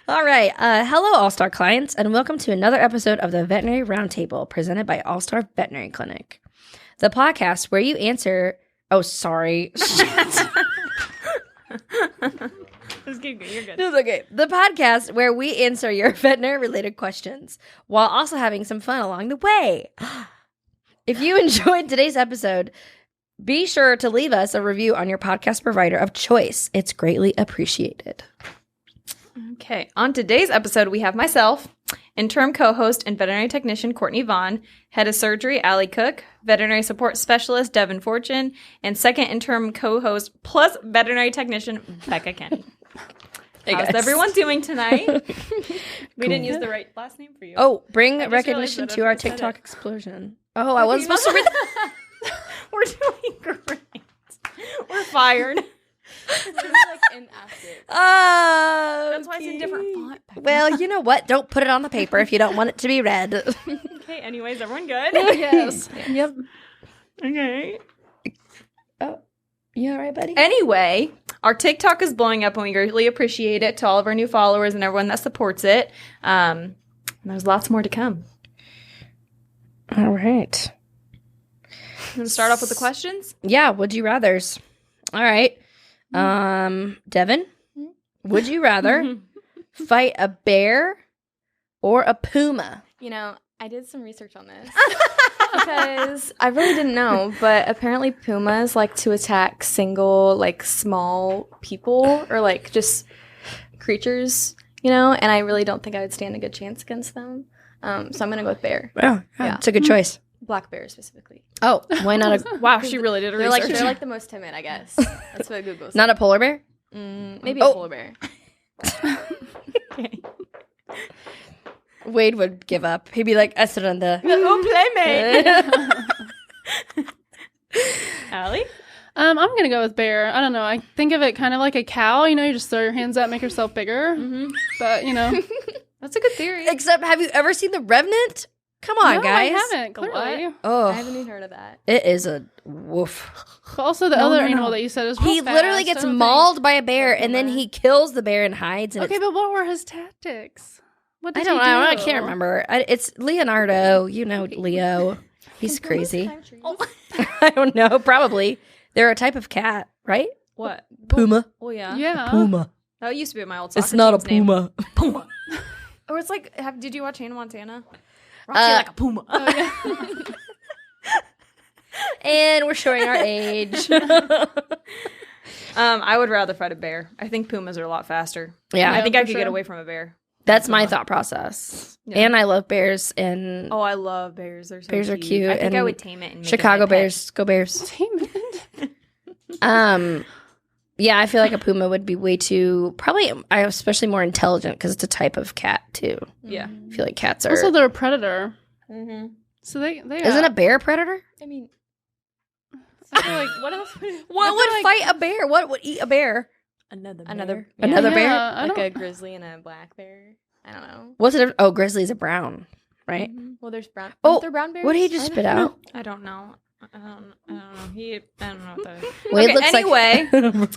All right. Hello, All-Star clients, and welcome to another episode of the Veterinary Roundtable presented by All-Star Veterinary Clinic, the podcast where you answer... Oh, sorry. Just keep going. You're good. It's okay. The podcast where we answer your veterinary-related questions while also having some fun along the way. If you enjoyed today's episode, be sure to leave us a review on your podcast provider of choice. It's greatly appreciated. Okay, on today's episode, we have myself, interim co-host and veterinary technician Courtney Vaughn, head of surgery Allie Cook, veterinary support specialist Devin Fortune, and second interim co-host plus veterinary technician Becca Kenny. Hey, How's guys. everyone doing tonight? We didn't use the right last name for you. Oh, bring just recognition realized that to I our said it. TikTok explosion. Oh, I wasn't supposed to read that. We're doing great. We're fired. Inactive. That's why it's in different font. Becca. Well, you know what? Don't put it on the paper if you don't want it to be read. Okay, anyways, everyone good? Yes. Yep. Okay. Oh, you all right, buddy? Anyway, our TikTok is blowing up and we greatly appreciate it to all of our new followers and everyone that supports it. And there's lots more to come. All right. I'm going to start off with the questions. Yeah, would you rathers? All right. Devin, would you rather fight a bear or a puma? You know, I did some research on this because I really didn't know, but apparently pumas like to attack single, like small people or like just creatures, you know, and I really don't think I would stand a good chance against them. So I'm going to go with bear. Oh, Yeah. It's a good choice. Black bear specifically. Oh, why not a Wow, she really did a They're research. like the most timid, I guess. That's what Google said. not a polar bear? Maybe Oh. a polar bear. Okay. Wade would give up. He'd be like, I sit on the... Oh, playmate. Allie? I'm going to go with bear. I don't know. I think of it kind of like a cow. You know, you just throw your hands up, make yourself bigger. Mm-hmm. But, you know. That's a good theory. Except, have you ever seen The Revenant? Come on, no, guys. I haven't, The clearly. what? Oh, I haven't even heard of that. it is a woof. But also the other animal that you said is real He fast. literally I gets don't mauled by a bear, Like and then puma. he kills the bear and hides. And think... Okay, it's- but what were his tactics? What did I don't he know. I do? can't remember. It's Leonardo. You know Leo. He's crazy. I don't know. Probably. They're a type of cat, right? What? Puma. Oh, yeah. Yeah. Puma. That used to be my old soccer It's not a team's name. puma. Puma. Or it's like, did you watch Hannah Montana? Roxy like a puma. Oh, yeah. And we're showing our age. I would rather fight a bear. I think pumas are a lot faster. Yeah, I think I for could sure. get away from a bear. that's my thought process. Yeah. And I love bears. And Oh, I love bears. They're so Bears are cute. cute, I think I and would tame it and make Chicago it my pet. Bears. Go Bears. Damn it. Yeah, I feel like a puma would be way too, probably, especially more intelligent because it's a type of cat too. Yeah. I feel like cats are. Also, they're a predator. Mm-hmm. So they Isn't a bear a predator? I mean, I feel like... What else? What would fight a bear? What would eat a bear? another Another bear? Yeah, I like don't... a grizzly and a black bear. I don't know. What's it? Oh, grizzly's a brown, right? Well, there's brown. Oh, Aren't there brown bears? What did he just spit out? I don't know. I don't know. I don't know what that is. Wade Okay, looks anyway, like.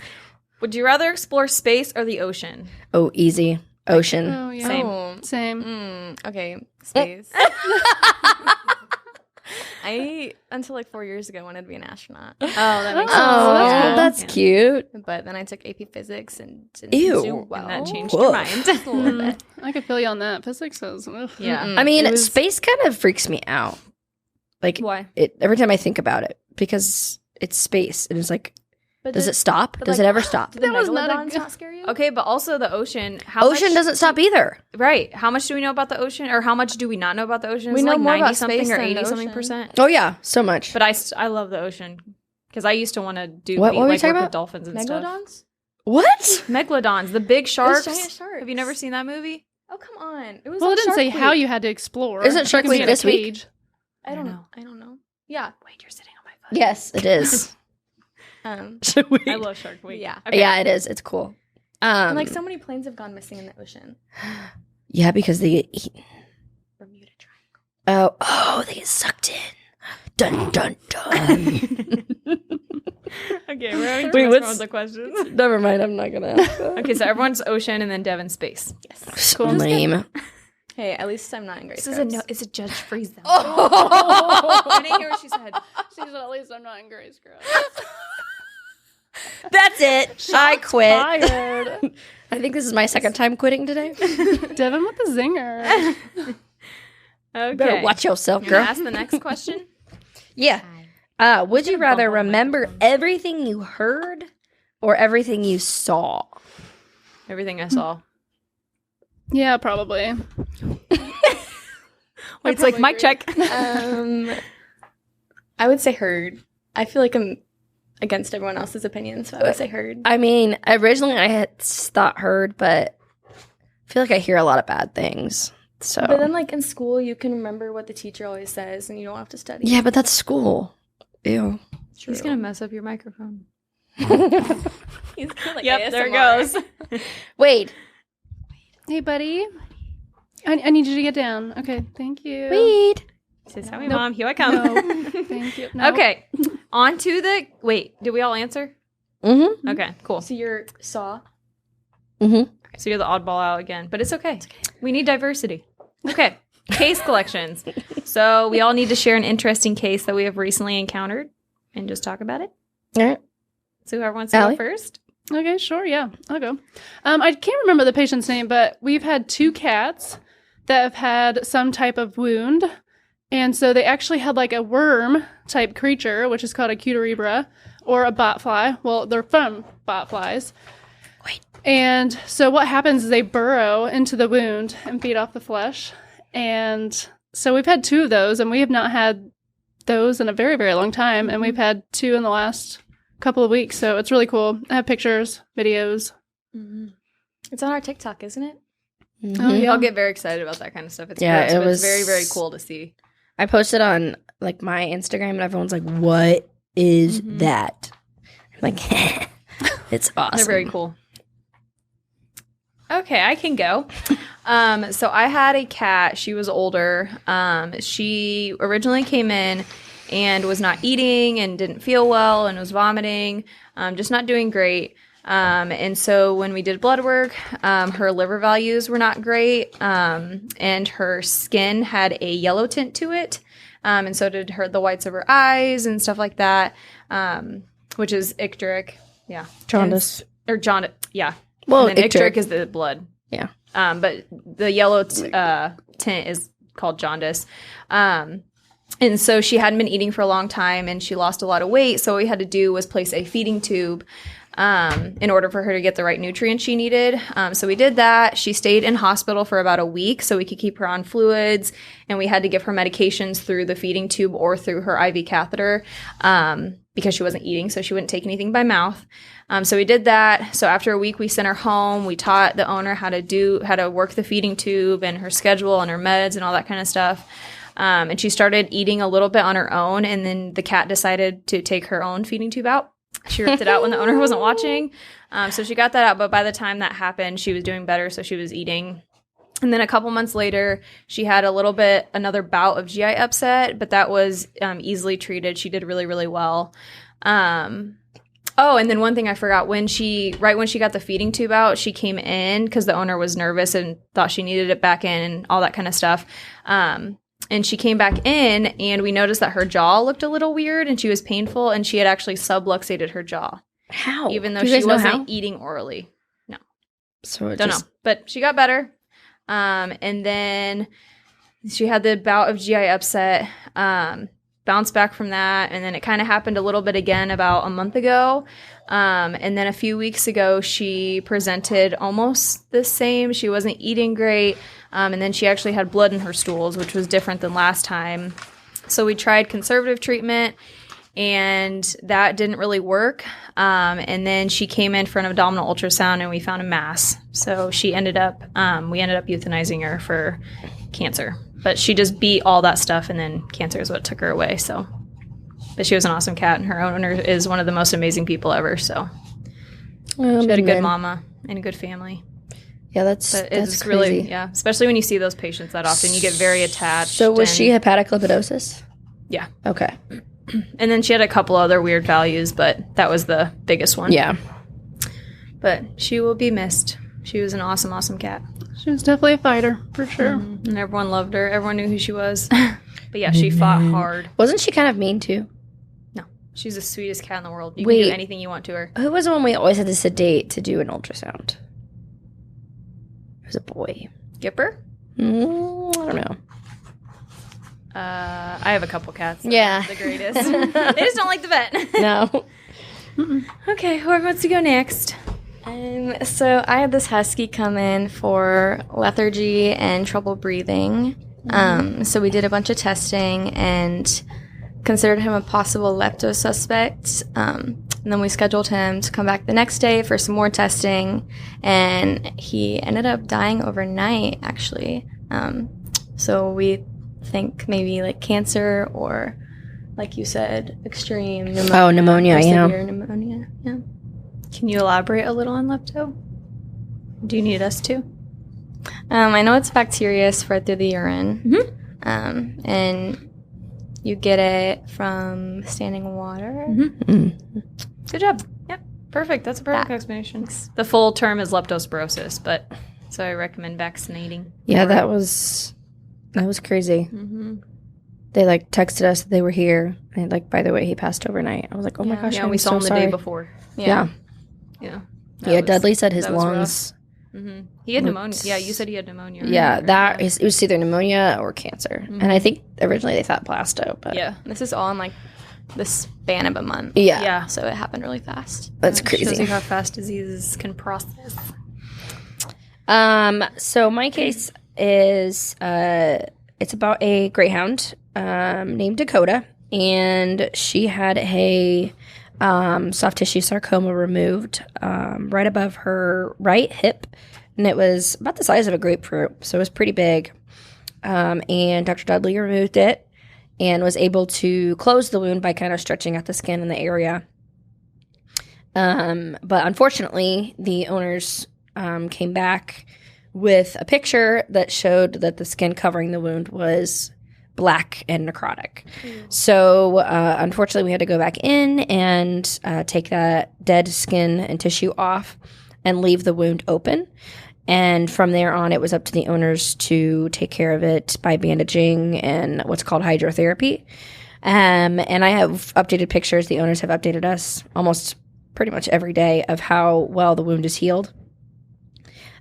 would you rather explore space or the ocean? Oh, easy. Ocean. Oh, yeah. Same. Oh, Same. okay, space. I, until like 4 years ago, wanted to be an astronaut. Oh, that makes Oh, that's sense. cool. that's Yeah. cute. But then I took AP Physics and didn't Ew. do well. And that changed Whoa. your mind. Just a little bit. I could feel you on that. Physics is... ugh. Yeah. Mm-mm. I mean, It was- space kind of freaks me out. Like, Why? every time I think about it, because it's space and it's like, But does did- it stop? but, Does like, it ever stop? Do the That was not a megalodons good- not scare you? Okay, but also the ocean. How Ocean much, doesn't stop either. Right. How much do we know about the ocean? Or how much do we not know about the ocean? We It's know like more about 90 something space or than the 80 something ocean. percent. Oh yeah, so much. But I love the ocean. Because I used to want to do What were we like talking work about? with dolphins and stuff. Megalodons? What? Megalodons, the big sharks. giant sharks. Have you never seen that movie? Oh, come on. It was Well, on it didn't Shark say how Week. you had to explore. Isn't You Shark can be Week in a this week? cage. I don't know. Yeah. Wait, you're sitting on my foot. Yes, it is. I love Shark Week. Yeah. Okay. Yeah, it is. It's cool. And like so many planes have gone missing in the ocean. Yeah, because they get eaten. Bermuda Triangle. Oh, they get sucked in. Dun dun dun. Okay, we're having Wait, too much what's- fun with the questions. Never mind. I'm not gonna ask that. Okay, so everyone's ocean and then Devin space. Yes. Cool. Lame. Hey, at least I'm not in grade This is it's a judge freeze zone. Oh. I didn't hear what she said. She said, at least I'm not in Grey Scrubs. That's it. I quit. Fired. I think this is my second time quitting today. Devin with the zinger. Okay. Better watch yourself, You wanna girl. ask the next question? Yeah. Would you rather bump on the remember microphone. everything you heard or everything you saw? Everything I saw. Yeah, probably. Wait, it's like probably mic check. I would say heard. I feel like I'm against everyone else's opinion, so I would say heard. I mean, originally I had thought heard, but I feel like I hear a lot of bad things. So But then, like, in school, you can remember what the teacher always says, and you don't have to study. yeah, but that's school. Ew. He's gonna mess up your microphone. He's gonna, like, Yep, there it ASMR. goes. Wait. Hey, buddy. I need you to get down. Okay, thank you. Wait. Say sorry, Nope. Mom. Here I come. No, thank you. No. Okay. On to the wait. Did we all answer? Mm-hmm. Okay, cool. So you're saw. Mm-hmm. So you're the oddball out again, but it's okay. We need diversity. Okay. Case collections. So we all need to share an interesting case that we have recently encountered and just talk about it. All right. So whoever wants to Allie? go first. Okay, sure, yeah, I'll go. I can't remember the patient's name, but we've had 2 cats that have had some type of wound. And so they actually had like a worm type creature, which is called a cuterebra, or a botfly. Well, they're from botflies. Wait. And so what happens is they burrow into the wound and feed off the flesh. And so we've had 2 of those, and we have not had those in a very, very long time. And we've had 2 in the last couple of weeks. So it's really cool. I have pictures, videos. It's on our TikTok, isn't it? Mm-hmm. Oh, yeah. I'll get very excited about that kind of stuff. It's Yeah, gross, it but was- it's very, very cool to see. I posted on like my Instagram and everyone's like, "What is Mhm. that?" I'm like, it's awesome. They're very cool. Okay, I can go. So I had a cat. She was older. She originally came in and was not eating and didn't feel well and was vomiting, just not doing great. And so when we did blood work, her liver values were not great, and her skin had a yellow tint to it, and so did the whites of her eyes and stuff like that, which is icteric. Yeah. Jaundice. Or jaundice, yeah. Well, and then icteric icteric. is the blood. Yeah. But the yellow tint is called jaundice. And so she hadn't been eating for a long time and she lost a lot of weight. So what we had to do was place a feeding tube in order for her to get the right nutrients she needed. So we did that. She stayed in hospital for about a week so we could keep her on fluids, and we had to give her medications through the feeding tube or through her IV catheter because she wasn't eating, so she wouldn't take anything by mouth. So we did that. So after a week, we sent her home. We taught the owner how to work the feeding tube and her schedule and her meds and all that kind of stuff. And she started eating a little bit on her own, and then the cat decided to take her own feeding tube out. She ripped it out when the owner wasn't watching. So she got that out, but by the time that happened, she was doing better, so she was eating. And then a couple months later, she had another bout of GI upset, but that was easily treated. She did really, really well. Oh, and then one thing I forgot, right when she got the feeding tube out, she came in because the owner was nervous and thought she needed it back in and all that kind of stuff. And she came back in, and we noticed that her jaw looked a little weird, and she was painful, and she had actually subluxated her jaw, How? even though Do you she guys know wasn't how? eating orally. So it Don't just, know, but she got better. And then she had the bout of GI upset, bounced back from that, and then it kind of happened a little bit again about a month ago. And then a few weeks ago, she presented almost the same. She wasn't eating great. And then she actually had blood in her stools, which was different than last time. So we tried conservative treatment, and that didn't really work. And then she came in for an abdominal ultrasound, and we found a mass. So we ended up euthanizing her for cancer. But she just beat all that stuff, and then cancer is what took her away. So, but she was an awesome cat, and her owner is one of the most amazing people ever. So she had a good mama and a good family. Yeah, that's But that's it's crazy. really, yeah, especially when you see those patients that often, you get very attached. So was and- she hepatic lipidosis? Yeah. Okay. And then she had a couple other weird values, but that was the biggest one. Yeah. But she will be missed. She was an awesome, awesome cat. She was definitely a fighter, for sure. And everyone loved her. Everyone knew who she was. But yeah, she fought hard. Wasn't she kind of mean too? No. She's the sweetest cat in the world. You Wait. can do anything you want to her. Who was the one we always had to sedate to do an ultrasound? It was a boy. Gipper? I don't know. I have a couple cats. Yeah. The greatest. They just don't like the vet. No. Okay, whoever wants to go next. So I had this husky come in for lethargy and trouble breathing. So we did a bunch of testing and considered him a possible lepto suspect. And then we scheduled him to come back the next day for some more testing. And he ended up dying overnight, actually. So we think maybe like cancer or, like you said, extreme pneumonia. Oh, pneumonia, or yeah. severe pneumonia, yeah. Can you elaborate a little on lepto? Do you need us to? I know it's bacteria spread through the urine. And you get it from standing water. Good job. Yep. Perfect. That's a perfect explanation. The full term is leptospirosis, but so I recommend vaccinating. Yeah, that was crazy. They like texted us that they were here, and like, by the way, he passed overnight. I was like, oh my gosh, Yeah, I'm we saw so him the sorry. day before. Yeah. Yeah. Yeah, Dudley said his that was rough. lungs. He had pneumonia. Yeah, you said he had pneumonia. Right? Yeah, it was either pneummonia or cancer, and I think originally they thought blasto, but Yeah. This is all in like the span of a month. yeah, Yeah. So it happened really fast. that's Shows crazy. you how fast diseases can process. So my case is it's about a greyhound named Dakota, and she had a soft tissue sarcoma removed right above her right hip, and it was about the size of a grapefruit, so it was pretty big. And Dr. Dudley removed it and was able to close the wound by kind of stretching out the skin in the area. But unfortunately, the owners came back with a picture that showed that the skin covering the wound was black and necrotic. So unfortunately, we had to go back in and take that dead skin and tissue off and leave the wound open. And from there on, it was up to the owners to take care of it by bandaging and what's called hydrotherapy. And I have updated pictures. The owners have updated us almost pretty much every day of how well the wound is healed.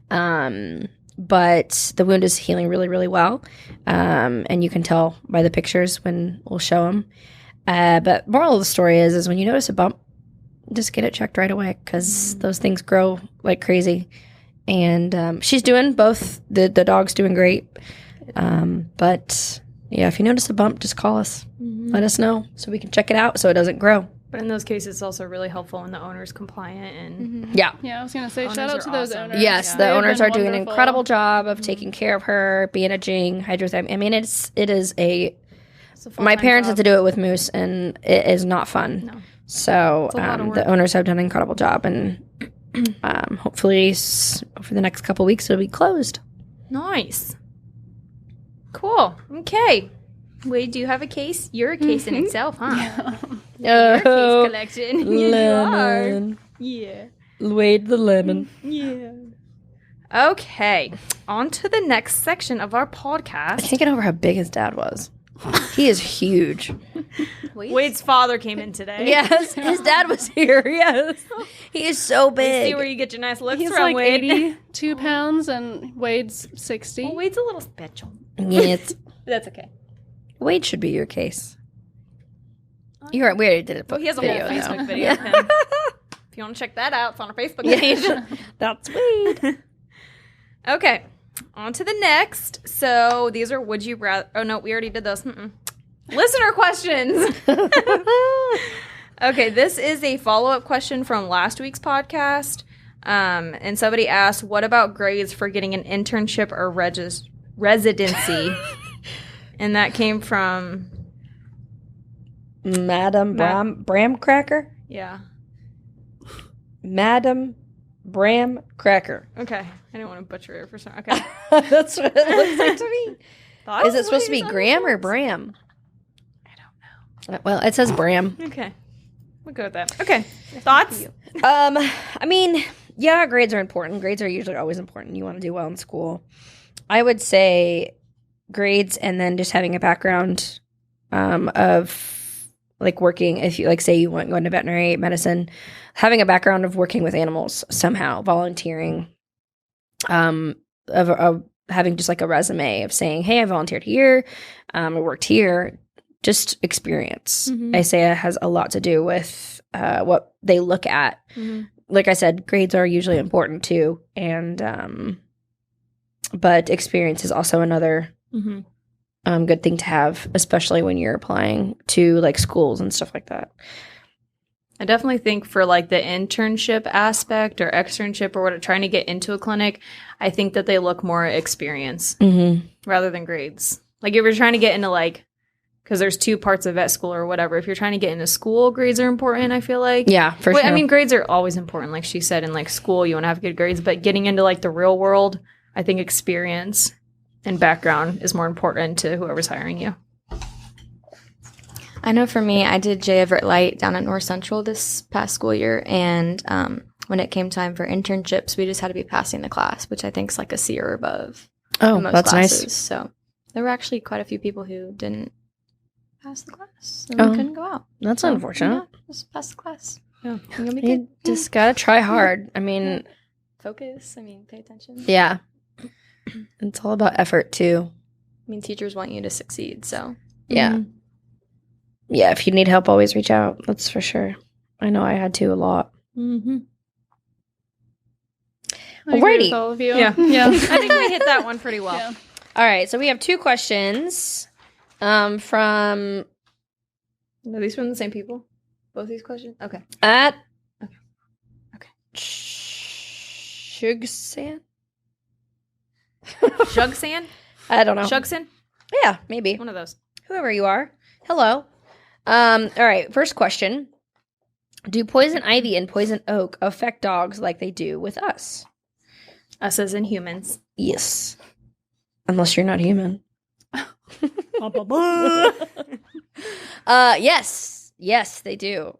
But the wound is healing really, really well. And you can tell by the pictures when we'll show them. But moral of the story is when you notice a bump, just get it checked right away because those things grow like crazy. And she's doing both. The dog's doing great. But yeah, if you notice a bump, just call us. Let us know so we can check it out so it doesn't grow. But in those cases, it's also really helpful when the owner's compliant and Yeah. Yeah, I was going to say, Owners shout out are to those awesome. owners. Yes, Yeah. the They've owners been are doing an wonderful. incredible job of taking care of her, bandaging, hydrotherapy. I mean, it is a. it's a My full-time parents had job. to do it with Moose, and it is not fun. No. So a lot of work. the owners have done an incredible job, and hopefully for the next couple weeks it'll be closed. Nice. Cool. Okay. Wade, do you have a case? You're a case in itself, huh? You're a case collection. Yes, you are. lemon, Yeah. Wade the lemon. Yeah. Okay. On to the next section of our I podcast. can't get over how big his dad was. He is huge. Wade's father came in today. Yes, his dad was here. Yes, he is so We big. see where you get your nice looks He's from, like Wade. 82 pounds and Wade's 60. Well, Wade's a little special. Yes. That's okay. Wade should be your case. We already did it. Well, he has a video, whole though. Facebook video of him. If you want to check that out, it's on our Facebook page. That's Wade. Okay. On to the next. So these are would you rather. Oh, no, we already did those. Listener questions. Okay, this is a follow-up question from last week's podcast. And somebody asked, what about grades for getting an internship or residency? And that came from, Madam Bram Cracker? yeah. Madam Bram Cracker. Okay. I didn't want to butcher it for some. Okay. That's what it looks like to me. Thought Is this it supposed to what be you thought Graham it or was? Bram? Well, it says Bram. Okay. We'll go with that. Okay. Thoughts? I mean, yeah, grades are important. Grades are usually always important. You want to do well in school. I would say grades, and then just having a background of like working. If you like, say you want to go into veterinary medicine, having a background of working with animals somehow, volunteering, of having just like a resume of saying, hey, I volunteered here, I worked here. Just experience. I say it has a lot to do with what they look at. Like I said, grades are usually important too, and but experience is also another good thing to have, especially when you're applying to like schools and stuff like that. I definitely think for like the internship aspect or externship or what, trying to get into a clinic, I think that they look more at experience rather than grades. Like if you're trying to get into like, because there's two parts of vet school or whatever. If you're trying to get into school, grades are important, I feel like. Yeah, for sure. I mean, grades are always important. Like she said, in like school, you want to have good grades. But getting into like the real world, I think experience and background is more important to whoever's hiring you. I know for me, I did J. Everett Light down at North Central this past school year. And when it came time for internships, we just had to be passing the class, which I think is like a C or above. Oh, in most that's classes. nice. So there were actually quite a few people who didn't pass the class and we couldn't go out. That's So, unfortunate. Yeah, just pass the class. Yeah. You'll be You good. just gotta try hard. I mean, Focus. I mean, pay attention. yeah, it's all about effort too. I mean, teachers want you to succeed, so. Yeah, yeah. If you need help, always reach out. That's for sure. I know I had to a lot. I agree with Alrighty. all of you. Yeah. Yeah. I think we hit that one pretty well. Yeah. All right, so we have two questions from Are these from the same people? Both these questions? Okay. at Okay. Shugsan. Shugsan? I don't know. Shugsan? Yeah, maybe. One of those. Whoever you are. Hello. All right, first question. Do poison ivy and poison oak affect dogs like they do with us? Us as in humans. Yes. Unless you're not human. Yes. Yes, they do.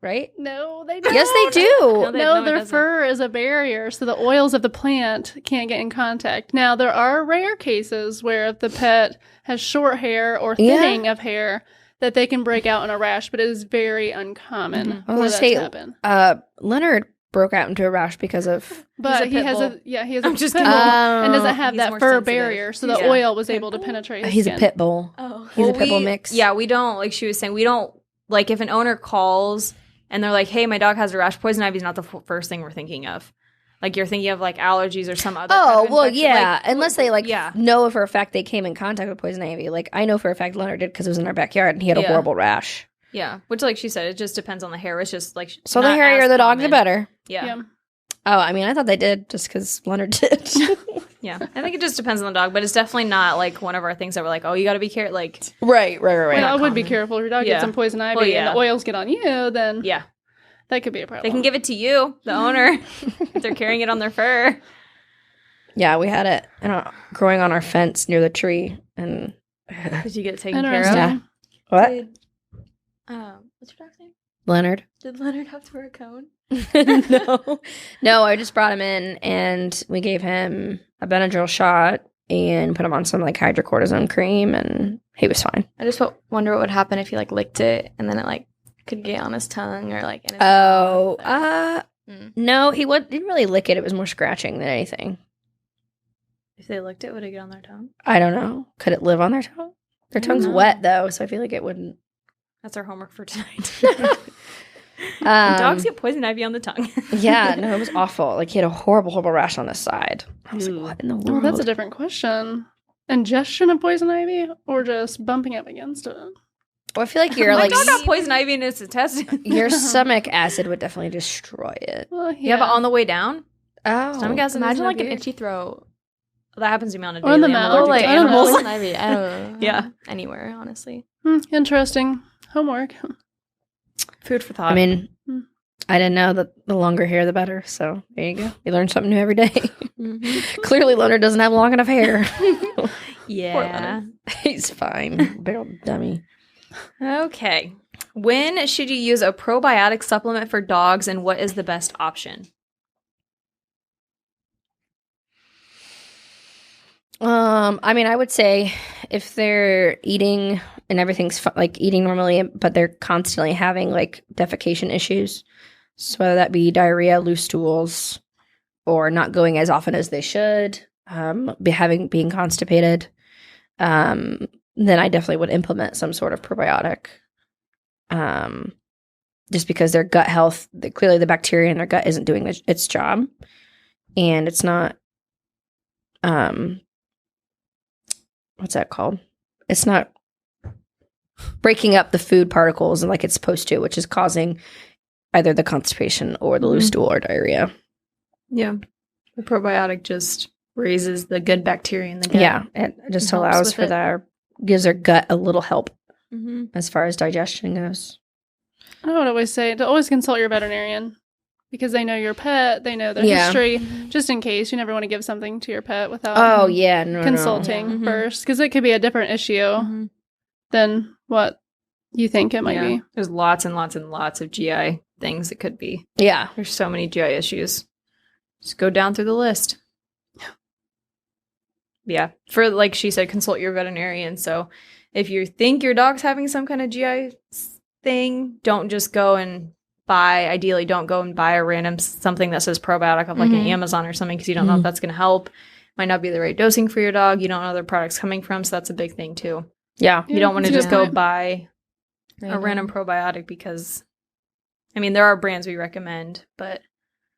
Right? No, they don't. Yes, they do. No, they- No, it their doesn't. fur is a barrier, so the oils of the plant can't get in contact. Now, there are rare cases where if the pet has short hair or Yeah. thinning of hair, that they can break out in a rash, but it is very uncommon I was for gonna that say, to happen. Leonard broke out into a rash because of. But a he pit has bull. he has I'm a just pit kidding. bull and doesn't have He's that more fur sensitive. barrier, so the Yeah. oil was able to penetrate his He's skin. a pit bull. Oh. He's a pit bull mix. Yeah, we don't, like she was saying, we don't, like if an owner calls and they're like, hey, my dog has a rash, poison ivy is not the first thing we're thinking of. Like you're thinking of like allergies or some other kind Oh, of well, infection. yeah. Like, Unless they yeah. know for a fact they came in contact with poison ivy. Like I know for a fact Leonard did because it was in our backyard and he had a Yeah. horrible rash. Yeah, which like she said, it just depends on the hair. It's just like So the not hairier as the dog, the common. better. Yeah. Yeah. Oh, I mean, I thought they did just because Leonard did. Yeah. I think it just depends on the dog, but it's definitely not like one of our things that we're like, oh, you got to be careful. Like, right. Well, I not would be common. careful if your dog Yeah. gets some poison ivy Well, yeah. and the oils get on you, then yeah, that could be a problem. they can give it to you, the owner, if they're carrying it on their fur. Yeah, we had it growing on our fence near the tree. And Did you get it taken care Interesting. of? Yeah. What? Did, what's your dog's name? Leonard? Did Leonard have to wear a cone? No, I just brought him in and we gave him a Benadryl shot and put him on some like hydrocortisone cream and he was fine. I just wonder what would happen if he like licked it and then it like could get on his tongue or like in his Oh, mouth. Mm. no, he didn't really lick it. It was more scratching than anything. If they licked it, would it get on their tongue? I don't know. Could it live on their tongue? Their tongue's know. wet though, so I feel like it wouldn't. That's our homework for tonight. Um, Dogs get poison ivy on the tongue. Yeah, no, it was awful. Like he had a horrible rash on his side. I was Ooh. like, what in the Oh, world? that's a different question. Ingestion of poison ivy or just bumping up against it? Well, I feel like your My like dog got poison ivy in his intestine. your stomach acid would definitely destroy it. Well, Yeah, but on the way down, Oh, stomach acid. Imagine isn't like that an weird? itchy throat. That happens to me on a Or in daily. the I'm mouth. Or allergic like to I don't know, animals. poison ivy. I don't know. Yeah. Anywhere, honestly. Interesting. Homework. Food for thought. I mean, Hmm. I didn't know that the longer hair, the better. So there you go. You learn something new every day. Clearly, Leonard doesn't have long enough hair. yeah. He's fine. Big old dummy. Okay. When should you use a probiotic supplement for dogs, and what is the best option? I mean, I would say if they're eating and everything's like eating normally, but they're constantly having like defecation issues, so whether that be diarrhea, loose stools, or not going as often as they should, being constipated, then I definitely would implement some sort of probiotic. Just because their gut health, clearly the bacteria in their gut isn't doing its job, and it's not, what's that called? It's not breaking up the food particles like it's supposed to, which is causing either the constipation or the loose stool or diarrhea. Yeah. The probiotic just raises the good bacteria in the gut. Yeah, it just allows for that, or gives their gut a little help as far as digestion goes. I would always say to always consult your veterinarian because they know your pet, they know their history, just in case you never want to give something to your pet without consulting first, because it could be a different issue than what you think it might be. There's lots and lots and lots of GI things it could be. Yeah. There's so many GI issues. Just go down through the list. Yeah. For, like she said, consult your veterinarian. So if you think your dog's having some kind of GI thing, don't just go and ideally don't go and buy a random something that says probiotic of like an Amazon or something, because you don't know if that's going to help. Might not be the right dosing for your dog. You don't know where the product's coming from. So that's a big thing too. Yeah. You don't want to just go buy a random probiotic because, I mean, there are brands we recommend, but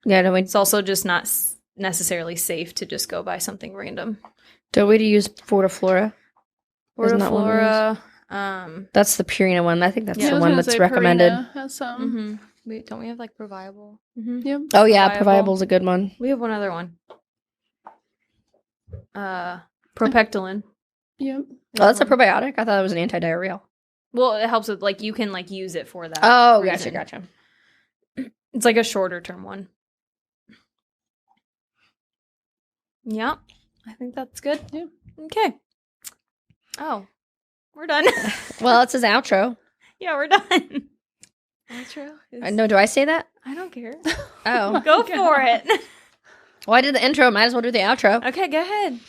it's also just not necessarily safe to just go buy something random. Do we use Fortiflora? Fortiflora. That's the Purina one. I think that's the one that's recommended. Purina has some. Wait, don't we have like Proviable? Yep. Oh yeah, Proviable's a good one. We have one other one. Propectolin. Yep. Oh, that's a probiotic. I thought it was an antidiarrheal. Well, it helps with, like, you can, like, use it for that. Oh, reason. gotcha. It's like a shorter term one. Yeah. I think that's good. Yeah. Okay. Oh, we're done. Well, it says outro. Yeah, we're done. Outro? No, do I say that? I don't care. Oh. Go for it. Well, I did the intro. Might as well do the outro. Okay, go ahead.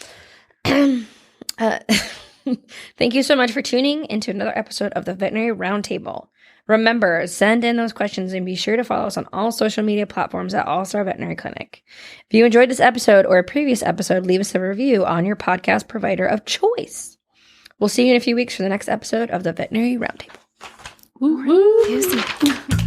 Thank you so much for tuning into another episode of the Veterinary Roundtable. Remember, send in those questions and be sure to follow us on all social media platforms at All Star Veterinary Clinic. If you enjoyed this episode or a previous episode, leave us a review on your podcast provider of choice. We'll see you in a few weeks for the next episode of the Veterinary Roundtable. Woo-hoo.